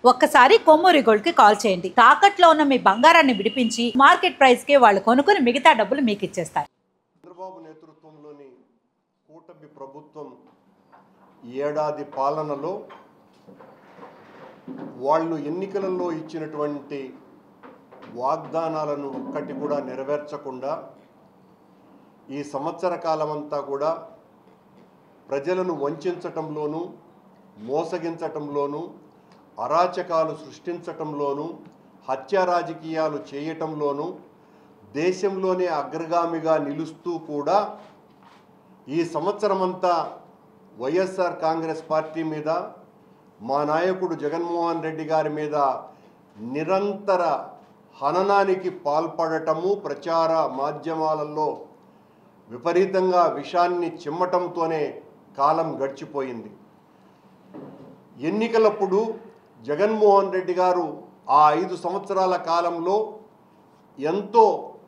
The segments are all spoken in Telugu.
ఒక్కసారి కొమ్మూరి గోల్డ్ కి కాల్ చేయండి. తాకట్లో ఉన్న మీ బంగారాన్ని విడిపించి మార్కెట్ ప్రైస్ కి వాళ్ళు కొనుక్కుని మిగతా డబ్బులు మీకు ఇచ్చేస్తారు. చంద్రబాబు నేతృత్వంలోని కూటమి ప్రభుత్వం ఏడాది పాలనలో వాళ్ళు ఎన్నికలలో ఇచ్చినటువంటి వాగ్దానాలను ఒక్కటి కూడా నెరవేర్చకుండా ఈ సంవత్సర కాలమంతా కూడా ప్రజలను వంచటంలోనూ మోసగించటంలోనూ అరాచకాలు సృష్టించటంలోనూ హత్య రాజకీయాలు చేయటంలోనూ దేశంలోనే అగ్రగామిగా నిలుస్తూ కూడా ఈ సంవత్సరమంతా వైఎస్ఆర్ కాంగ్రెస్ పార్టీ మీద మా నాయకుడు జగన్మోహన్ రెడ్డి గారి మీద నిరంతర హననానికి పాల్పడటము ప్రచార మాధ్యమాలలో విపరీతంగా విషాన్ని చిమ్మటంతోనే కాలం గడిచిపోయింది. ఎన్నికలప్పుడు జగన్మోహన్ రెడ్డి గారు ఆ 5 సంవత్సరాల కాలంలో ఎంతో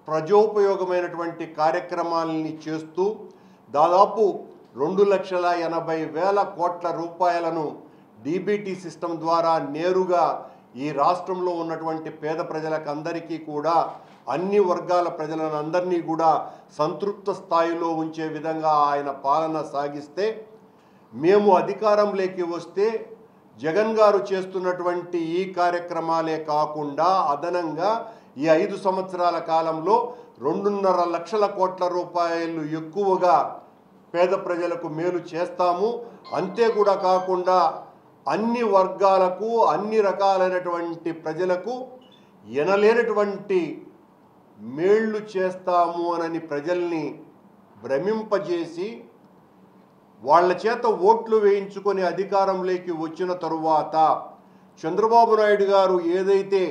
ప్రజోపయోగమైనటువంటి కార్యక్రమాలని చేస్తూ దాదాపు 2,80,000 కోట్ల రూపాయలను డీబీటీ సిస్టమ్ ద్వారా నేరుగా ఈ రాష్ట్రంలో ఉన్నటువంటి పేద ప్రజలకు అందరికీ కూడా అన్ని వర్గాల ప్రజలను అందరినీ కూడా సంతృప్త స్థాయిలో ఉంచే విధంగా ఆయన పాలన సాగిస్తే మేము అధికారంలోకి వస్తే జగన్ గారు చేస్తున్నటువంటి ఈ కార్యక్రమాలే కాకుండా అదనంగా ఈ 5 సంవత్సరాల కాలంలో 2.5 లక్షల కోట్ల రూపాయలు ఎక్కువగా పేద ప్రజలకు మేలు చేస్తాము. అంతే కూడా కాకుండా అన్ని వర్గాలకు అన్ని రకాలైనటువంటి ప్రజలకు ఎనలేనటువంటి మేళ్ళు చేస్తాము అని ప్రజల్ని భ్రమింపజేసి వాళ్ళ చేత ఓట్లు వేయించుకొని అధికారంలోకి వచ్చిన తరువాత చంద్రబాబు నాయుడు గారు ఏదైతే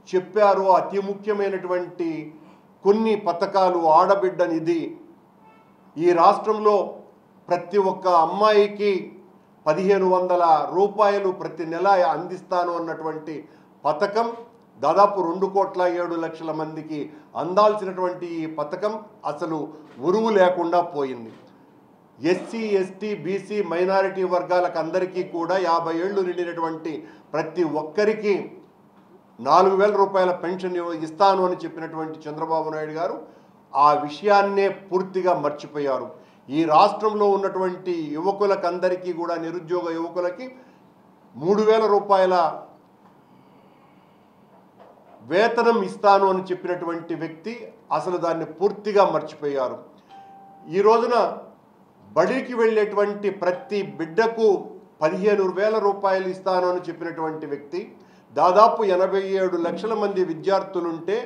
చెప్పారో అతి ముఖ్యమైనటువంటి కొన్ని పథకాలు ఆడబిడ్డ నిధి, ఈ రాష్ట్రంలో ప్రతి ఒక్క అమ్మాయికి 1,500 రూపాయలు ప్రతి నెల అందిస్తాను అన్నటువంటి పథకం దాదాపు 2,07,00,000 మందికి అందాల్సినటువంటి ఈ పథకం అసలు ఉరువు లేకుండా పోయింది. ఎస్సీ ఎస్టీ బీసీ మైనారిటీ వర్గాలకు అందరికీ కూడా 50 ఏళ్ళు నిండినటువంటి ప్రతి ఒక్కరికి 4,000 రూపాయల పెన్షన్ ఇస్తాను అని చెప్పినటువంటి చంద్రబాబు నాయుడు గారు ఆ విషయాన్నే పూర్తిగా మర్చిపోయారు. ఈ రాష్ట్రంలో ఉన్నటువంటి యువకులకందరికీ కూడా నిరుద్యోగ యువకులకి 3,000 రూపాయల వేతనం ఇస్తాను అని చెప్పినటువంటి వ్యక్తి అసలు దాన్ని పూర్తిగా మర్చిపోయారు. ఈ రోజున బడికి వెళ్ళేటువంటి ప్రతి బిడ్డకు 15,000 రూపాయలు ఇస్తాను అని చెప్పినటువంటి వ్యక్తి దాదాపు 87 లక్షల మంది విద్యార్థులుంటే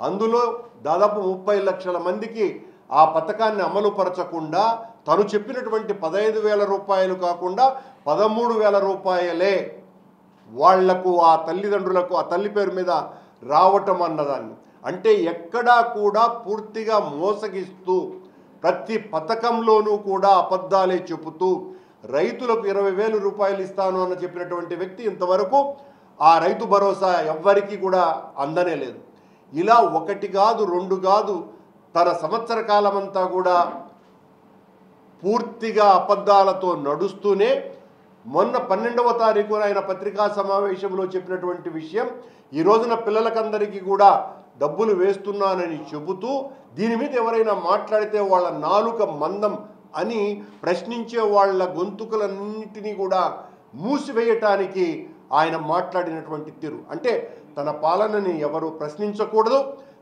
అందులో దాదాపు 30 లక్షల మందికి ఆ పథకాన్ని అమలుపరచకుండా తను చెప్పినటువంటి 15,000 రూపాయలు కాకుండా 13,000 రూపాయలే వాళ్లకు ఆ తల్లిదండ్రులకు ఆ తల్లి పేరు మీద రావటం అన్నదాన్ని అంటే ఎక్కడా కూడా పూర్తిగా మోసగిస్తూ ప్రతి పథకంలోనూ కూడా అబద్ధాలే చెబుతూ రైతులకు 20,000 రూపాయలు ఇస్తాను అని చెప్పినటువంటి వ్యక్తి ఇంతవరకు ఆ రైతు భరోసా ఎవ్వరికీ కూడా అందనే లేదు. ఇలా ఒకటి కాదు రెండు కాదు తన సంవత్సర కాలమంతా కూడా పూర్తిగా అబద్ధాలతో నడుస్తూనే మొన్న 12వ తారీఖున ఆయన పత్రికా సమావేశంలో చెప్పినటువంటి విషయం ఈ రోజున పిల్లలకందరికీ కూడా డబ్బులు వేస్తున్నానని చెబుతూ దీని మీద ఎవరైనా మాట్లాడితే వాళ్ళ నాలుక మందం అని ప్రశ్నించే వాళ్ళ గొంతుకులన్నింటినీ కూడా మూసివేయటానికి ఆయన మాట్లాడినటువంటి తీరు అంటే తన పాలనని ఎవరు ప్రశ్నించకూడదు,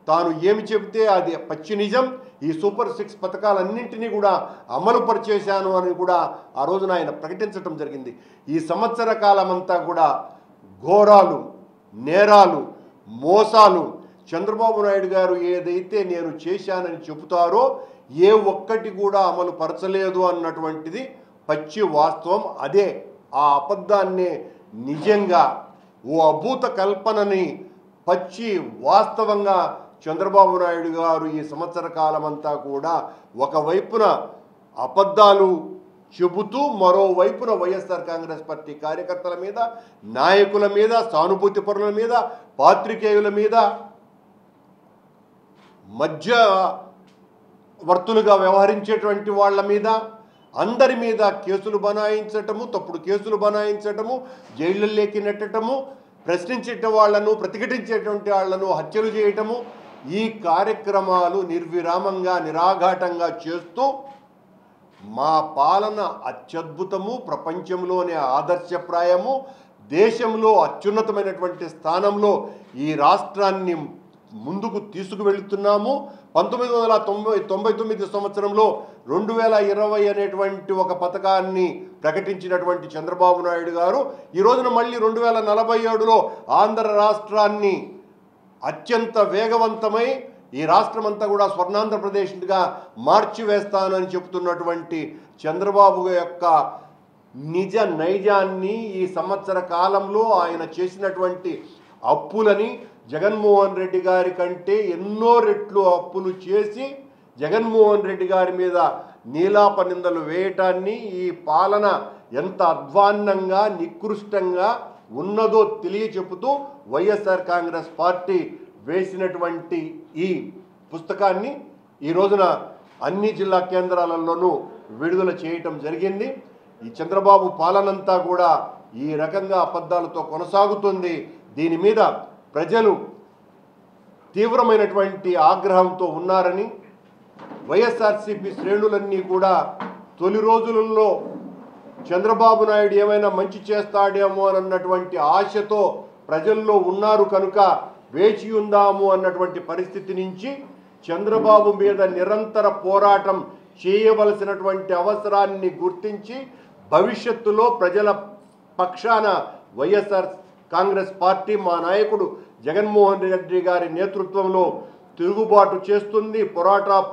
తాను ఏమి చెబితే అది పచ్చి నిజం, ఈ సూపర్ 6 పథకాలన్నింటినీ కూడా అమలు పరిచేశాను అని కూడా ఆ రోజున ఆయన ప్రకటించడం జరిగింది. ఈ సంవత్సర కాలమంతా కూడా ఘోరాలు, నేరాలు, మోసాలు చంద్రబాబు నాయుడు గారు ఏదైతే నేను చేశానని చెబుతారో ఏ ఒక్కటి కూడా అమలు పరచలేదు అన్నటువంటిది పచ్చి వాస్తవం. అదే ఆ అబద్ధాన్నే నిజంగా ఓ అభూత కల్పనని పచ్చి వాస్తవంగా చంద్రబాబు నాయుడు గారు ఈ సంవత్సర కాలమంతా కూడా ఒకవైపున అబద్ధాలు చెబుతూ మరోవైపున వైఎస్ఆర్ కాంగ్రెస్ పార్టీ కార్యకర్తల మీద, నాయకుల మీద, సానుభూతి పరుల మీద, పాత్రికేయుల మీద, మధ్యవర్తులుగా వ్యవహరించేటువంటి వాళ్ళ మీద అందరి మీద కేసులు బనాయించటము, తప్పుడు కేసులు బనాయించటము, జైళ్ళలోకి నెట్టటము, ప్రశ్నించే వాళ్ళను, ప్రతిఘటించేటువంటి వాళ్లను హత్యలు చేయటము, ఈ కార్యక్రమాలు నిర్విరామంగా నిరాఘాటంగా చేస్తూ మా పాలన అత్యద్భుతము, ప్రపంచంలోనే ఆదర్శప్రాయము, దేశంలో అత్యున్నతమైనటువంటి స్థానంలో ఈ రాష్ట్రాన్ని ముందుకు తీసుకువెళుతున్నాము. 1999 సంవత్సరంలో 2020 అనేటువంటి ఒక పథకాన్ని ప్రకటించినటువంటి చంద్రబాబు నాయుడు గారు ఈ రోజున మళ్ళీ 2047లో ఆంధ్ర రాష్ట్రాన్ని అత్యంత వేగవంతమై ఈ రాష్ట్రమంతా కూడా స్వర్ణాంధ్రప్రదేశ్గా మార్చివేస్తానని చెబుతున్నటువంటి చంద్రబాబు యొక్క నిజ నైజాన్ని, ఈ సంవత్సర కాలంలో ఆయన చేసినటువంటి అప్పులని జగన్మోహన్ రెడ్డి గారి కంటే ఎన్నో రెట్లు అప్పులు చేసి జగన్మోహన్ రెడ్డి గారి మీద నీలాప నిందలు వేయటాన్ని, ఈ పాలన ఎంత అధ్వాన్నంగా నికృష్టంగా ఉన్నదో తెలియచెప్పుతూ వైఎస్ఆర్ కాంగ్రెస్ పార్టీ వేసినటువంటి ఈ పుస్తకాన్ని ఈ రోజున అన్ని జిల్లా కేంద్రాలలోనూ విడుదల చేయటం జరిగింది. ఈ చంద్రబాబు పాలనంతా కూడా ఈ రకంగా అబద్ధాలతో కొనసాగుతుంది. దీని మీద ప్రజలు తీవ్రమైనటువంటి ఆగ్రహంతో ఉన్నారని, వైఎస్ఆర్సీపీ శ్రేణులన్నీ కూడా తొలి రోజులలో చంద్రబాబు నాయుడు ఏమైనా మంచి చేస్తాడేమో అన్నటువంటి ఆశతో ప్రజల్లో ఉన్నారు కనుక వేచి ఉందాము అన్నటువంటి పరిస్థితి నుంచి చంద్రబాబు మీద నిరంతర పోరాటం చేయవలసినటువంటి అవసరాన్ని గుర్తించి భవిష్యత్తులో ప్రజల పక్షాన వైఎస్ఆర్ కాంగ్రెస్ పార్టీ, మా నాయకుడు జగన్మోహన్ రెడ్డి గారి నేతృత్వంలో తిరుగుబాటు చేస్తుంది,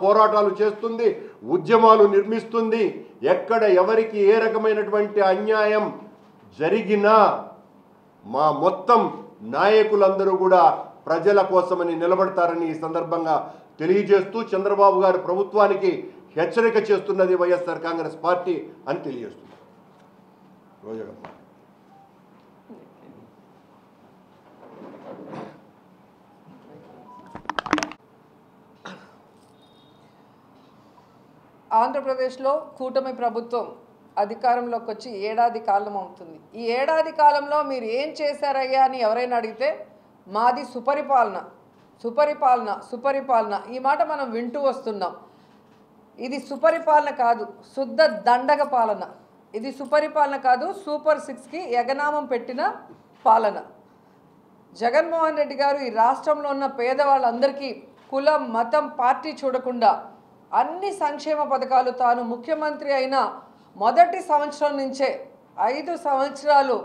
పోరాటాలు చేస్తుంది, ఉద్యమాలు నిర్మిస్తుంది. ఎక్కడ ఎవరికి ఏ రకమైనటువంటి అన్యాయం జరిగినా మా మొత్తం నాయకులందరూ కూడా ప్రజల కోసమని నిలబడతారని ఈ సందర్భంగా తెలియజేస్తూ చంద్రబాబు గారి ప్రభుత్వానికి హెచ్చరిక చేస్తున్నది వైఎస్ఆర్ కాంగ్రెస్ పార్టీ అని తెలియజేస్తుంది. ఆంధ్రప్రదేశ్లో కూటమి ప్రభుత్వం అధికారంలోకి వచ్చి ఏడాది కాలం అవుతుంది. ఈ ఏడాది కాలంలో మీరు ఏం చేశారయ్యా అని ఎవరైనా అడిగితే మాది సుపరిపాలన, సుపరిపాలన, సుపరిపాలన, ఈ మాట మనం వింటూ వస్తున్నాం. ఇది సుపరిపాలన కాదు, శుద్ధ దండగ పాలన. ఇది సుపరిపాలన కాదు, సూపర్ 6కి ఎగనామం పెట్టిన పాలన. జగన్మోహన్ రెడ్డి గారు ఈ రాష్ట్రంలో ఉన్న పేదవాళ్ళందరికీ కులం, మతం, పార్టీ చూడకుండా అన్ని సంక్షేమ పథకాలు తాను ముఖ్యమంత్రి అయిన మొదటి సంవత్సరం నుంచే 5 సంవత్సరాలు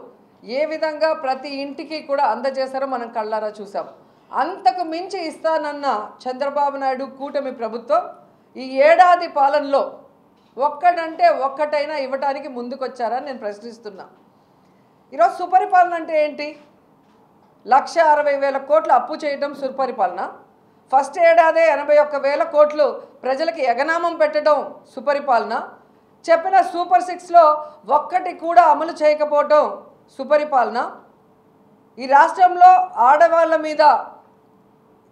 ఏ విధంగా ప్రతి ఇంటికి కూడా అందజేశారో మనం కళ్ళారా చూసాం. అంతకు మించి ఇస్తానన్న చంద్రబాబు నాయుడు కూటమి ప్రభుత్వం ఈ ఏడాది పాలనలో ఒక్కటంటే ఒక్కటైనా ఇవ్వడానికి ముందుకొచ్చారని నేను ప్రశ్నిస్తున్నా. ఈరోజు సుపరిపాలన అంటే ఏంటి? 1,60,000 కోట్లు అప్పు చేయడం సుపరిపాలన. ఫస్ట్ ఏడాదే 81,000 కోట్లు ప్రజలకి ఎగనామం పెట్టడం సుపరిపాలన. చెప్పిన సూపర్ 6లో ఒక్కటి కూడా అమలు చేయకపోవటం సుపరిపాలన. ఈ రాష్ట్రంలో ఆడవాళ్ళ మీద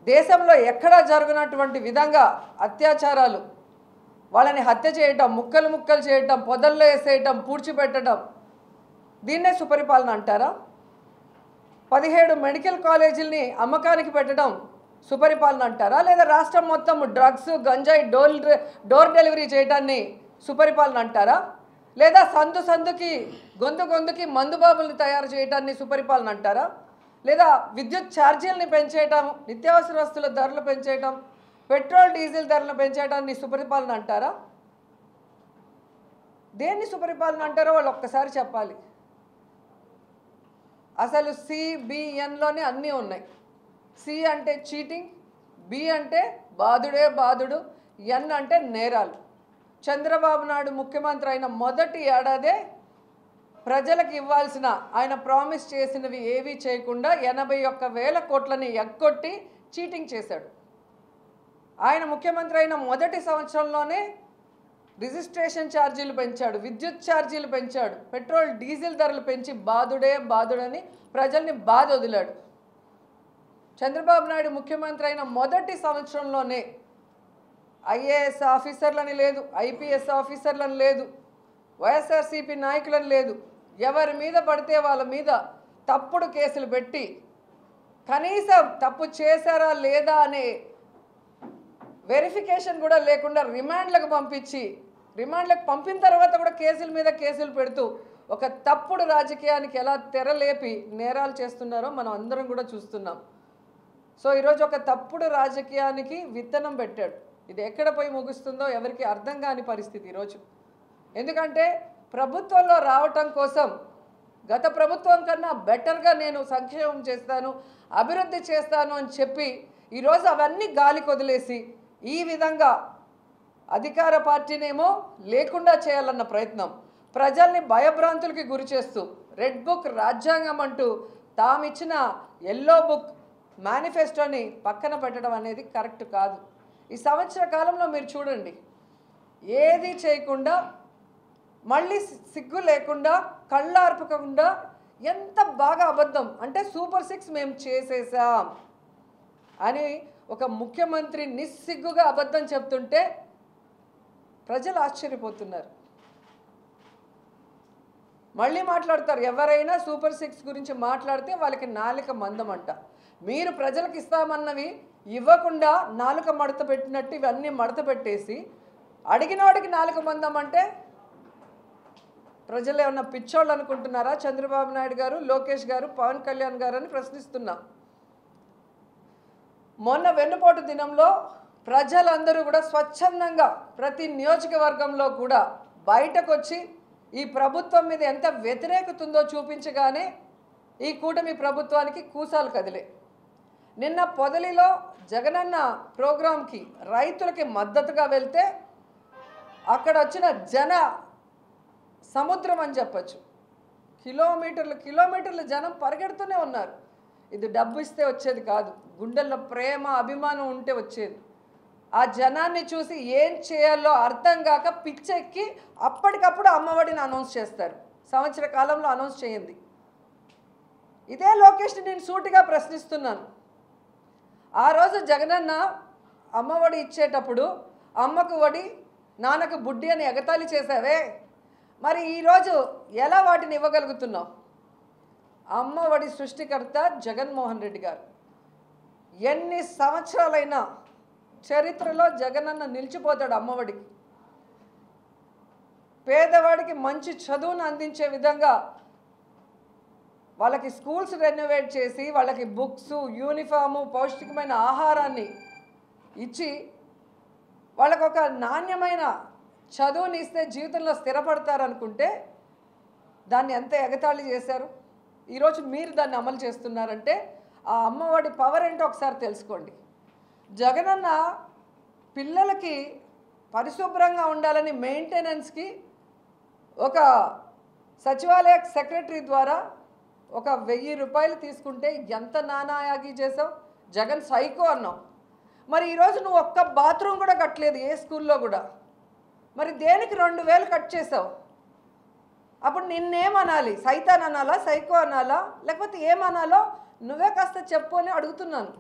దేశంలో ఎక్కడా జరగనటువంటి విధంగా అత్యాచారాలు, వాళ్ళని హత్య చేయటం, ముక్కలు ముక్కలు చేయటం, పొదల్లో వేసేయటం, పూడ్చిపెట్టడం, దీన్నే సుపరిపాలన అంటారా? 17 మెడికల్ కాలేజీలని అమ్మకానికి పెట్టడం సుపరిపాలన అంటారా? లేదా రాష్ట్రం మొత్తం డ్రగ్స్, గంజాయి డోర్ డెలివరీ చేయడాన్ని సుపరిపాలన అంటారా? లేదా సందు సందుకి గొంతుకి మందుబాబుల్ని తయారు చేయడాన్ని సుపరిపాలన అంటారా? లేదా విద్యుత్ ఛార్జీలని పెంచేయటం, నిత్యావసర వస్తువుల ధరలు పెంచేయటం, పెట్రోల్ డీజిల్ ధరలు పెంచేయడాన్ని సుపరిపాలన అంటారా? దేన్ని సుపరిపాలన అంటారో వాళ్ళు ఒక్కసారి చెప్పాలి. అసలు CBNలోనే అన్నీ ఉన్నాయి. C అంటే చీటింగ్, B అంటే బాధుడే బాధుడు, N అంటే నేరాలు. చంద్రబాబు నాయుడు ముఖ్యమంత్రి అయిన మొదటి ఏడాదే ప్రజలకు ఇవ్వాల్సిన, ఆయన ప్రామిస్ చేసినవి ఏవీ చేయకుండా 81,000 కోట్లని ఎగ్గొట్టి చీటింగ్ చేశాడు. ఆయన ముఖ్యమంత్రి అయిన మొదటి సంవత్సరంలోనే రిజిస్ట్రేషన్ ఛార్జీలు పెంచాడు, విద్యుత్ ఛార్జీలు పెంచాడు, పెట్రోల్ డీజిల్ ధరలు పెంచి బాధుడే బాధుడని ప్రజల్ని బాధ వదిలాడు. చంద్రబాబు నాయుడు ముఖ్యమంత్రి అయిన మొదటి సంవత్సరంలోనే IAS ఆఫీసర్లని లేదు, IPS ఆఫీసర్లని లేదు, వైఎస్ఆర్సీపీ నాయకులని లేదు, ఎవరి మీద పడితే వాళ్ళ మీద తప్పుడు కేసులు పెట్టి కనీసం తప్పు చేశారా లేదా అనే వెరిఫికేషన్ కూడా లేకుండా రిమాండ్లకు పంపించి రిమాండ్లకు పంపిన తర్వాత కూడా కేసుల మీద కేసులు పెడుతూ ఒక తప్పుడు రాజకీయానికి ఎలా తెరలేపి నేరాలు చేస్తున్నారో మనం అందరం కూడా చూస్తున్నాం. సో ఈరోజు ఒక తప్పుడు రాజకీయానికి విత్తనం పెట్టాడు. ఇది ఎక్కడ పోయి ముగుస్తుందో ఎవరికి అర్థం కాని పరిస్థితి ఈరోజు. ఎందుకంటే ప్రభుత్వంలో రావటం కోసం గత ప్రభుత్వం కన్నా బెటర్గా నేను సంక్షేమం చేస్తాను, అభివృద్ధి చేస్తాను అని చెప్పి ఈరోజు అవన్నీ గాలికి వదిలేసి ఈ విధంగా అధికార పార్టీనేమో లేకుండా చేయాలన్న ప్రయత్నం, ప్రజల్ని భయభ్రాంతులకి గురి చేస్తూ రెడ్ బుక్ రాజ్యాంగం అంటూ తామిచ్చిన ఎల్లో బుక్ మేనిఫెస్టోని పక్కన పెట్టడం అనేది కరెక్ట్ కాదు. ఈ సంవత్సర కాలంలో మీరు చూడండి, ఏది చేయకుండా మళ్ళీ సిగ్గు లేకుండా కళ్ళార్పకుండా ఎంత బాగా అబద్ధం అంటే సూపర్ 6 మేము చేసేసాం అని ఒక ముఖ్యమంత్రి నిస్సిగ్గుగా అబద్ధం చెప్తుంటే ప్రజలు ఆశ్చర్యపోతున్నారు. మళ్ళీ మాట్లాడతారు, ఎవరైనా సూపర్ 6 గురించి మాట్లాడితే వాళ్ళకి నాలుక మందం అంట. మీరు ప్రజలకు ఇస్తామన్నవి ఇవ్వకుండా నాలుక మడత పెట్టినట్టు ఇవన్నీ మడత పెట్టేసి అడిగినవాడికి నాలుక మందం అంటే ప్రజలు ఏమన్నా పిచ్చోళ్ళు అనుకుంటున్నారా? చంద్రబాబు నాయుడు గారు, లోకేష్ గారు, పవన్ కళ్యాణ్ గారు అని ప్రశ్నిస్తున్నా. మొన్న వెన్నుపోటు దినంలో ప్రజలందరూ కూడా స్వచ్ఛందంగా ప్రతి నియోజకవర్గంలో కూడా బయటకు వచ్చి ఈ ప్రభుత్వం మీద ఎంత వ్యతిరేకత ఉందో చూపించగానే ఈ కూటమి ప్రభుత్వానికి కూసాలు కదిలే. నిన్న పొదలిలో జగనన్న ప్రోగ్రాంకి రైతులకి మద్దతుగా వెళ్తే అక్కడ వచ్చిన జన సముద్రం అని చెప్పచ్చు. కిలోమీటర్లు జనం పరిగెడుతూనే ఉన్నారు. ఇది డబ్బు ఇస్తే వచ్చేది కాదు, గుండెల్లో ప్రేమ అభిమానం ఉంటే వచ్చేది. ఆ జనాన్ని చూసి ఏం చేయాలో అర్థం కాక పిచ్చెక్కి అప్పటికప్పుడు అమ్మఒడిని అనౌన్స్ చేస్తారు. సంవత్సర కాలంలో అనౌన్స్ చేయండి. ఇదే లోకేష్ని నేను సూటిగా ప్రశ్నిస్తున్నాను. ఆ రోజు జగనన్న అమ్మఒడి ఇచ్చేటప్పుడు అమ్మకు వడి నాన్నకు బుడ్డి అని ఎగతాళి చేసావే, మరి ఈరోజు ఎలా వాటిని ఇవ్వగలుగుతున్నావు? అమ్మఒడి సృష్టికర్త జగన్మోహన్ రెడ్డి గారు. ఎన్ని సంవత్సరాలైనా చరిత్రలో జగనన్న నిలిచిపోతాడు అమ్మఒడికి. పేదవాడికి మంచి చదువును అందించే విధంగా వాళ్ళకి స్కూల్స్ రెనోవేట్ చేసి వాళ్ళకి బుక్స్, యూనిఫాము, పౌష్టికమైన ఆహారాన్ని ఇచ్చి వాళ్ళకు ఒక నాణ్యమైన చదువుని ఇస్తే జీవితంలో స్థిరపడతారనుకుంటే దాన్ని ఎంత ఎగతాళి చేశారు. ఈరోజు మీరు దాన్ని అమలు చేస్తున్నారంటే ఆ అమ్మఒడి పవర్ ఏంటో ఒకసారి తెలుసుకోండి. జగనన్న పిల్లలకి పరిశుభ్రంగా ఉండాలని మెయింటెనెన్స్కి ఒక సచివాలయ సెక్రటరీ ద్వారా ఒక 1000 రూపాయలు తీసుకుంటే ఎంత నానాయాగి చేసావు? జగన్ సైకో అన్నావు. మరి ఈరోజు నువ్వు ఒక్క బాత్రూమ్ కూడా కట్టలేదు ఏ స్కూల్లో కూడా. మరి దేనికి 2000 కట్ చేసావు? అప్పుడు నిన్నేమనాలి? సైతాన్ అనాలా, సైకో అనాలా, లేకపోతే ఏమనాలో నువ్వే కాస్త చెప్పు అని అడుగుతున్నాను.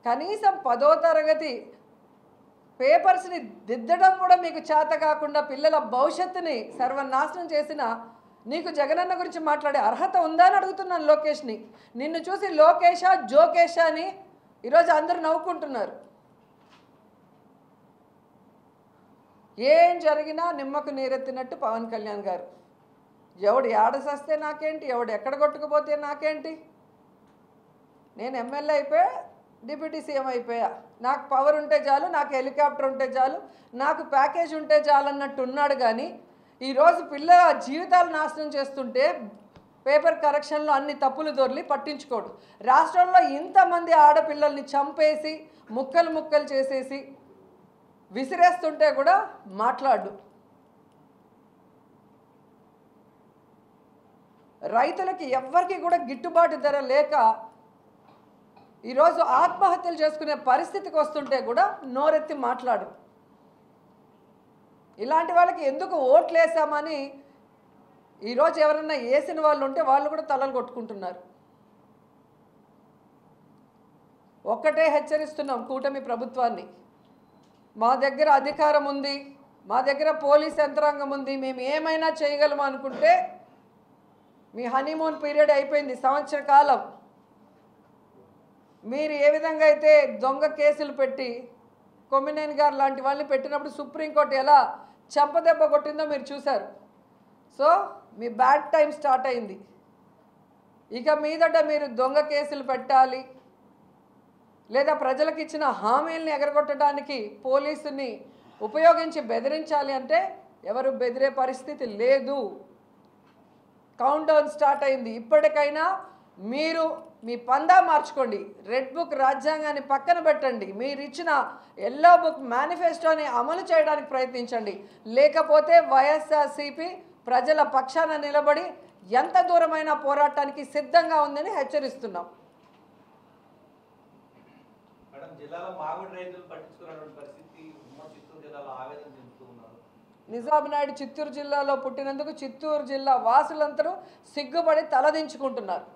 కనీసం 10వ తరగతి పేపర్స్ని దిద్దడం కూడా మీకు చేత కాకుండా పిల్లల భవిష్యత్తుని సర్వనాశనం చేసిన నీకు జగనన్న గురించి మాట్లాడే అర్హత ఉందా అని అడుగుతున్నాను లోకేష్ని. నిన్ను చూసి లోకేషా జోకేషా అని ఈరోజు అందరూ నవ్వుకుంటున్నారు. ఏం జరిగినా నిమ్మకు నీరెత్తినట్టు పవన్ కళ్యాణ్ గారు. ఎవడు ఏడసస్తే నాకేంటి, ఎవడు ఎక్కడ కొట్టుకుపోతే నాకేంటి, నేను ఎమ్మెల్యే అయిపోయా, డిప్యూటీ సీఎం అయిపోయా, నాకు పవర్ ఉంటే చాలు, నాకు హెలికాప్టర్ ఉంటే చాలు, నాకు ప్యాకేజ్ ఉంటే చాలు అన్నట్టు ఉన్నాడు. కానీ ఈరోజు పిల్లల జీవితాలు నాశనం చేస్తుంటే పేపర్ కరెక్షన్లో అన్ని తప్పులు దొర్లి పట్టించుకోడు. రాష్ట్రంలో ఇంతమంది ఆడపిల్లల్ని చంపేసి ముక్కలు ముక్కలు చేసేసి విసిరేస్తుంటే కూడా మాట్లాడు. రైతులకి ఎవ్వరికి కూడా గిట్టుబాటు ధర లేక ఈరోజు ఆత్మహత్యలు చేసుకునే పరిస్థితికి వస్తుంటే కూడా నోరెత్తి మాట్లాడు. ఇలాంటి వాళ్ళకి ఎందుకు ఓట్లు వేసామని ఈరోజు ఎవరన్నా వేసిన వాళ్ళు ఉంటే వాళ్ళు కూడా తలలు కొట్టుకుంటున్నారు. ఒక్కటే హెచ్చరిస్తున్నాం కూటమి ప్రభుత్వాన్ని, మా దగ్గర అధికారం ఉంది, మా దగ్గర పోలీస్ యంత్రాంగం ఉంది, మేము ఏమైనా చేయగలము అనుకుంటే మీ హనీమూన్ పీరియడ్ అయిపోయింది, సంవత్సర కాలం. మీరు ఏ విధంగా అయితే దొంగ కేసులు పెట్టి కొమ్మినేని గారు లాంటి వాళ్ళని పెట్టినప్పుడు సుప్రీంకోర్టు ఎలా చెంపదెబ్బ కొట్టిందో మీరు చూశారు. సో మీ బ్యాడ్ టైం స్టార్ట్ అయింది. ఇక మీదట మీరు దొంగ కేసులు పెట్టాలి, లేదా ప్రజలకు ఇచ్చిన హామీల్ని ఎగరగొట్టడానికి పోలీసుని ఉపయోగించి బెదిరించాలి అంటే ఎవరు బెదిరే పరిస్థితి లేదు. కౌంట్ డౌన్ స్టార్ట్ అయింది. ఇప్పటికైనా మీరు మీ పందా మార్చుకోండి. రెడ్ బుక్ రాజ్యాంగాన్ని పక్కన పెట్టండి. మీరు ఇచ్చిన ఎల్లో బుక్ మేనిఫెస్టోని అమలు చేయడానికి ప్రయత్నించండి. లేకపోతే వైఎస్ఆర్సీపీ ప్రజల పక్షాన నిలబడి ఎంత దూరమైన పోరాటానికి సిద్ధంగా ఉందని హెచ్చరిస్తున్నాం. మేడం, జిల్లాలో మామిడి రైతులు పట్టించుకున్నటువంటి పరిస్థితి చిత్తూరు జిల్లాలో ఆవేదన చెందుతున్నారు. నిజాం నాయుడు చిత్తూరు జిల్లాలో పుట్టినందుకు చిత్తూరు జిల్లా వాసులందరూ సిగ్గుపడి తలదించుకుంటున్నారు.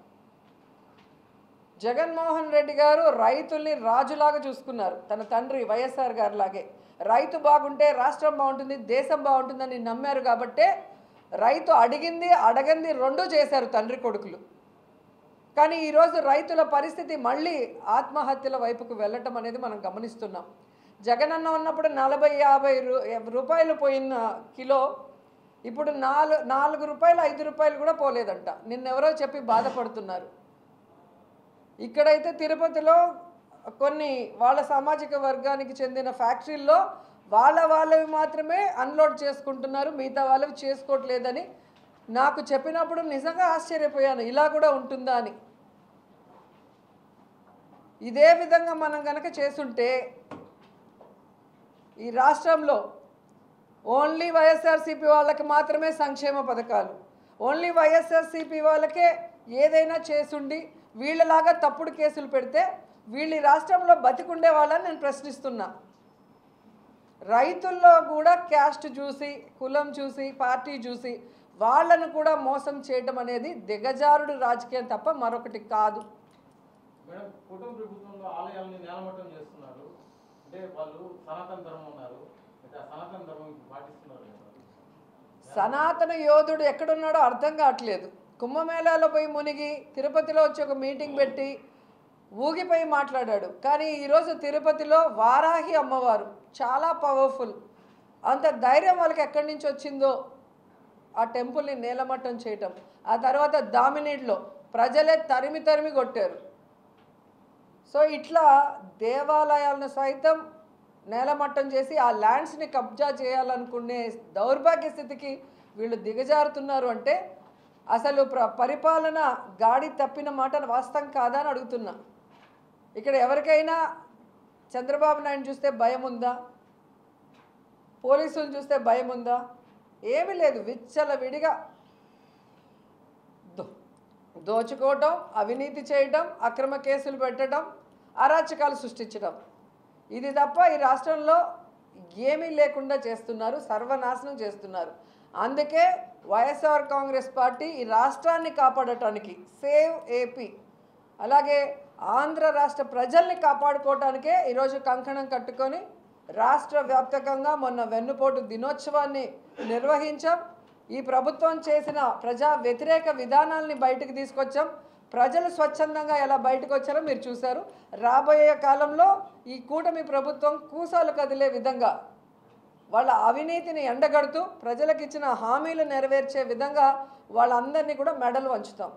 జగన్మోహన్ రెడ్డి గారు రైతుల్ని రాజులాగా చూసుకున్నారు. తన తండ్రి వైఎస్ఆర్ గారు లాగే రైతు బాగుంటే రాష్ట్రం బాగుంటుంది, దేశం బాగుంటుందని నమ్మారు. కాబట్టే రైతు అడిగింది అడగంది రెండూ చేశారు తండ్రి కొడుకులు. కానీ ఈరోజు రైతుల పరిస్థితి మళ్ళీ ఆత్మహత్యల వైపుకు వెళ్ళటం అనేది మనం గమనిస్తున్నాం. జగనన్న ఉన్నప్పుడు 40-50 రూపాయలు పోయిన కిలో ఇప్పుడు 4 రూపాయలు 5 రూపాయలు కూడా పోలేదంట. నిన్నెవరో చెప్పి బాధపడుతున్నారు. ఇక్కడైతే తిరుపతిలో కొన్ని వాళ్ళ సామాజిక వర్గానికి చెందిన ఫ్యాక్టరీల్లో వాళ్ళవి మాత్రమే అన్లోడ్ చేసుకుంటున్నారు, మిగతా వాళ్ళవి చేసుకోవట్లేదని నాకు చెప్పినప్పుడు నిజంగా ఆశ్చర్యపోయాను, ఇలా కూడా ఉంటుందా అని. ఇదే విధంగా మనం కనుక చేసుంటే ఈ రాష్ట్రంలో ఓన్లీ వైఎస్ఆర్సీపీ వాళ్ళకి మాత్రమే సంక్షేమ పథకాలు, ఓన్లీ వైఎస్ఆర్సీపీ వాళ్ళకే ఏదైనా చేసుండి వీళ్ళలాగా తప్పుడు కేసులు పెడితే వీళ్ళు ఈ రాష్ట్రంలో బతికుండే వాళ్ళని నేను ప్రశ్నిస్తున్నా. రైతుల్లో కూడా క్యాస్ట్ చూసి, కులం చూసి, పార్టీ చూసి వాళ్ళను కూడా మోసం చేయడం అనేది దిగజారుడు రాజకీయం తప్ప మరొకటి కాదు. మేడం, కుటుంబ ప్రభుత్వంలో ఆలయాలని నేలమట్టం చేస్తున్నారు అంటే వాళ్ళు సనాతన ధర్మం ఉన్నారు, సనాతన ధర్మం పాటిస్తున్నారు. సనాతన యోధుడు ఎక్కడున్నాడో అర్థం కావట్లేదు. కుంభమేళాలో పోయి మునిగి తిరుపతిలో వచ్చి ఒక మీటింగ్ పెట్టి ఊగిపోయి మాట్లాడాడు. కానీ ఈరోజు తిరుపతిలో వారాహి అమ్మవారు చాలా పవర్ఫుల్. అంత ధైర్యం వాళ్ళకి ఎక్కడి నుంచి వచ్చిందో ఆ టెంపుల్ని నేలమట్టం చేయటం. ఆ తర్వాత దామినీడ్లో ప్రజలే తరిమి కొట్టారు. సో ఇట్లా దేవాలయాలను సైతం నేలమట్టం చేసి ఆ ల్యాండ్స్ని కబ్జా చేయాలనుకునే దౌర్భాగ్య స్థితికి వీళ్ళు దిగజారుతున్నారు. అంటే అసలు పరిపాలన గాడి తప్పిన మాట వాస్తవం కాదా అని అడుగుతున్నా. ఇక్కడ ఎవరికైనా చంద్రబాబు నాయుడు చూస్తే భయం ఉందా? పోలీసులు చూస్తే భయం ఉందా? ఏమీ లేదు. విచ్చలవిడిగా దోచుకోవటం, అవినీతి చేయడం, అక్రమ కేసులు పెట్టడం, అరాచకాలు సృష్టించడం, ఇది తప్ప ఈ రాష్ట్రంలో ఏమీ లేకుండా చేస్తున్నారు, సర్వనాశనం చేస్తున్నారు. అందుకే వైఎస్ఆర్ కాంగ్రెస్ పార్టీ ఈ రాష్ట్రాన్ని కాపాడటానికి సేవ్ ఏపీ, అలాగే ఆంధ్ర రాష్ట్ర ప్రజల్ని కాపాడుకోవటానికే ఈరోజు కంకణం కట్టుకొని రాష్ట్ర వ్యాప్తంగా మొన్న వెన్నుపోటు దినోత్సవాన్ని నిర్వహించాం. ఈ ప్రభుత్వం చేసిన ప్రజా వ్యతిరేక విధానాల్ని బయటకు తీసుకొచ్చాం. ప్రజలు స్వచ్ఛందంగా ఎలా బయటకు వచ్చారో మీరు చూశారు. రాబోయే కాలంలో ఈ కూటమి ప్రభుత్వం కూసాలు కదిలే విధంగా వాళ్ళ అవినీతిని ఎండగడుతూ ప్రజలకు ఇచ్చిన హామీలు నెరవేర్చే విధంగా వాళ్ళందరినీ కూడా మెడలు వంచుతాం.